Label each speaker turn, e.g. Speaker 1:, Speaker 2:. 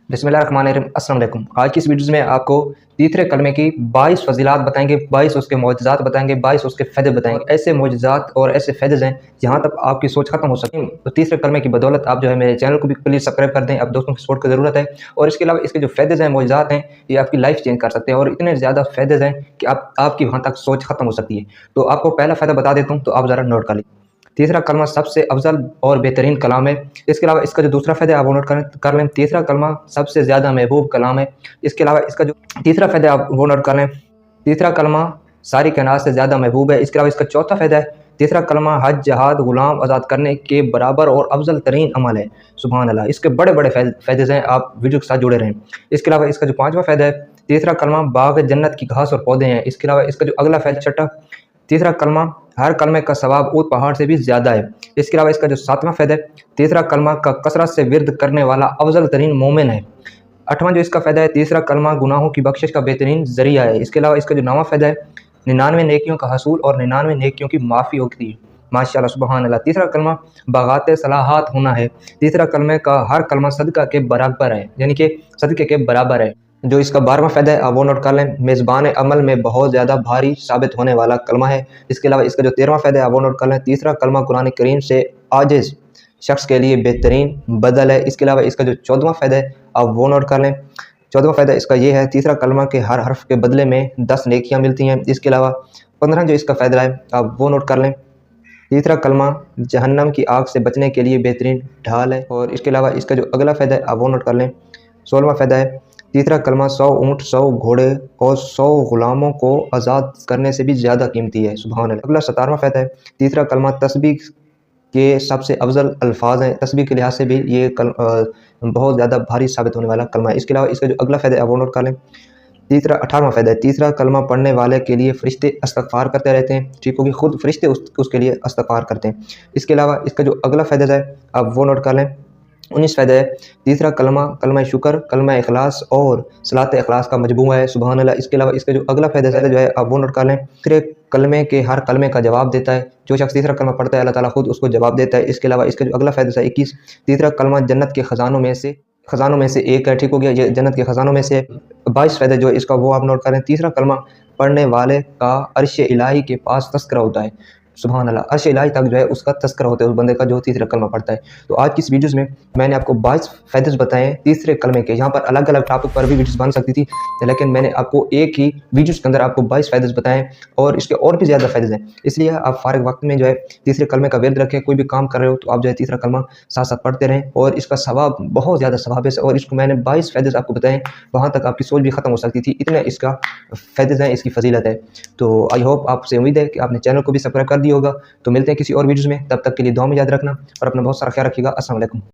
Speaker 1: बिस्मिल्लाहिर्रहमानिर्रहीम। अस्सलाम वालेकुम। आज की इस वीडियो में आपको तीसरे कलमे की 22 फजीलात बताएंगे, 22 उसके मौजज़ात बताएंगे, 22 उसके फ़ायदे बताएंगे। ऐसे मौजज़ात और ऐसे फ़ायदे हैं जहाँ तक आपकी सोच खत्म हो सके। तो तीसरे कलमे की बदौलत आप जो है मेरे चैनल को भी प्लीज़ सब्सक्राइब कर दें। अब दोस्तों की सपोर्ट की ज़रूरत है। और इसके अलावा इसके जो फ़ायदे हैं, मौजज़ात हैं, ये आपकी लाइफ चेंज कर सकते हैं और इतने ज़्यादा फ़ायदे हैं कि आपकी वहाँ तक सोच खत्म हो सकती है। तो आपको पहला फ़ायदा बता देता हूँ, तो आप ज़रा नोट कर लें। तीसरा कलमा सबसे अफजल और बेहतरीन कलाम है। इसके अलावा इसका जो दूसरा फ़ायदा है आप वो नोट कर लें। तीसरा कलमा सबसे ज़्यादा महबूब कलाम है। इसके अलावा इसका जो तीसरा फ़ायदा आप वो नोट कर लें। तीसरा कलमा सारी कायनात से ज़्यादा महबूब है। इसके अलावा इसका चौथा फ़ायदा है, तीसरा कलमा हज, जहाद, गुलाम आज़ाद करने के बराबर और अफजल तरीन अमल है। सुभान अल्लाह। इसके बड़े बड़े फ़ायदे हैं, आप वीडियो के साथ जुड़े रहें। इसके अलावा इसका जो पाँचवा फ़ायदा है, तीसरा कलमा बाग जन्नत की घास और पौधे हैं। इसके अलावा इसका जो अगला फ़ायदा छठा, तीसरा कलमा हर कलमे का सवाब ऊँट पहाड़ से भी ज़्यादा है। इसके अलावा इसका जो सातवां फ़ायदा है, तीसरा कलमा का कसरत से विर्द करने वाला अफजल तरीन मोमिन है। आठवां जो इसका फ़ायदा है, तीसरा कलमा गुनाहों की बख्शिश का बेहतरीन ज़रिया है। इसके अलावा इसका जो नौवां फ़ायदा है, 99 नेकियों का हसूल और 99 नेकियों की माफ़ी होती है। माशाअल्लाह, सुबहान अल्लाह। तीसरा कलमा बागात सलाहात होना है। तीसरा कलमे का हर कलमा सदका के बराबर है, यानी कि सदक़े के बराबर है। जो इसका 12वां फ़ायदा है आप वो नोट कर लें, मेज़बान अमल में बहुत ज़्यादा भारी साबित होने वाला कलमा है। इसके अलावा इसका जो 13वां फ़ायदा है आप वो नोट कर लें, तीसरा कलमा कुरान करीम से आजिज़ शख्स के लिए बेहतरीन बदल है। इसके अलावा इसका जो 14वां फ़ायदा है आप वो नोट कर लें। 14वां फ़ायदा इसका ये है, तीसरा कलमा के हर हर्फ के बदले में 10 नेकियां मिलती हैं। इसके अलावा 15 जो इसका फ़ायदा है आप वो नोट कर लें, तीसरा कलमा जहन्नम की आग से बचने के लिए बेहतरीन ढाल है। और इसके अलावा इसका जो अगला फ़ायदा है आप वो नोट कर लें। 16वां फ़ायदा है, तीसरा कलमा 100 ऊँट, 100 घोड़े और 100 ग़ुलामों को आज़ाद करने से भी ज़्यादा कीमती है। सुभान अल्लाह। अगला 17वां फ़ायदा है, तीसरा कलमा तस्बीह के सबसे अफजल अल्फाज हैं। तस्बीह के लिहाज से भी ये बहुत ज़्यादा भारी साबित होने वाला कलमा है। इसके अलावा इसका जो अगला फ़ायदा है आप वो नोट कर लें। 18वां फ़ायदा है, तीसरा कलमा पढ़ने वाले के लिए फ़रिश्ते इस्तग़फ़ार करते रहते हैं। ठीक होगी, खुद फ़रिश्ते उसके लिए इस्तग़फ़ार करते हैं। इसके अलावा इसका जो अगला फ़ायदा है आप वो नोट कर लें। 19 फ़ायदा है, तीसरा कलमा कलमा शुक्र, कलमा इखलास और सलात इखलास का मजमूआ है। सुभान अल्लाह। इसके अलावा इसका जो अगला फ़ायदा जो है आप वो नोट कर लें, तीसरे कलमे के हर कलमे का जवाब देता है। जो शख्स तीसरा कलमा पढ़ता है अल्लाह ताला खुद उसको जवाब देता है। इसके अलावा इसका जो अगला फ़ायदा है 21, तीसरा कलमा जन्नत के ख़जानों में से एक है। ठीक हो गया, ये जन्नत के ख़जानों में से 22 फ़ायदा जो इसका वो आप नोट करें। तीसरा कलमा पढ़ने वाले का अर्श इलाही के पास तज़किरा होता है। सुभान अल्लाह। अर्श इलाही तक जो है उसका तज़किरा होता है उस बंदे का जो तीसरा कलमा पढ़ता है। तो आज की इस वीडियोज़ में मैंने आपको 22 फ़ायदे बताए हैं तीसरे कलमे के। यहाँ पर अलग अलग टॉपिक पर भी वीडियोज़ बन सकती थी, लेकिन मैंने आपको एक ही वीडियोज़ के अंदर आपको 22 फ़ायदे बताए हैं और इसके और भी ज़्यादा फ़ायदे हैं। इसलिए आप फ़ारिग वक्त में जो है तीसरे कलमे का विर्द रखें। कोई भी काम कर रहे हो तो आप जो है तीसरा कलमा साथ साथ पढ़ते रहें और इसका सवाब बहुत ज़्यादा सवाब है। और इसको मैंने 22 फ़ायदे आपको बताएं, वहाँ तक आपकी सोच भी ख़त्म हो सकती थी, इतने इसका फ़ायदे हैं, इसकी फजीलत है। तो आई होप, आपसे उम्मीद है कि आपने चैनल को भी सब्सक्राइब कर दिया होगा। तो मिलते हैं किसी और वीडियोज़ में, तब तक के लिए दुआ में याद रखना और अपना बहुत सारा ख्याल रखिएगा। अस्सलाम वालेकुम।